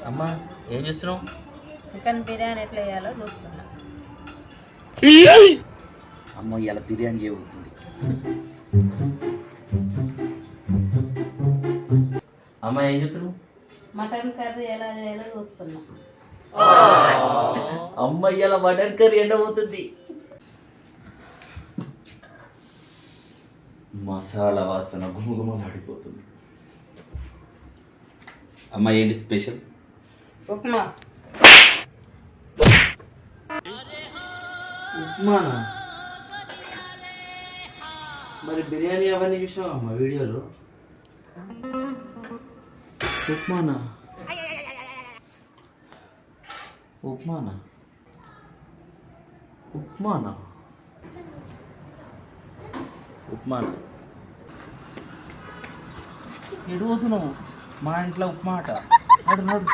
అమ్మా ఏం చేస్తున్నావు? చికెన్ బిర్యానీ ఎట్లా వేయాలో చూస్తున్నా. అమ్మ ఇలా బిర్యానీ చేయబోతుంది. అమ్మ ఏం చెప్తున్నావు? మటన్ కర్రీ ఎలా చేయాలో చూస్తున్నా. అమ్మ ఇలా మటన్ కర్రీ ఎండబోతుంది. మసాలా వాసన గుమగుమలాడిపోతుంది. అమ్మ ఏంటి స్పెషల్? ఉప్మా. ఉప్మానా? మరి బిర్యానీ అవన్నీ చూసావా అమ్మ వీడియోలో? ఉప్మానా? ఉప్మానా? ఉప్మానా? ఉప్మానా? ఎడుగుతున్నావు? మా ఇంట్లో ఉప్మా అట. నడు నడు.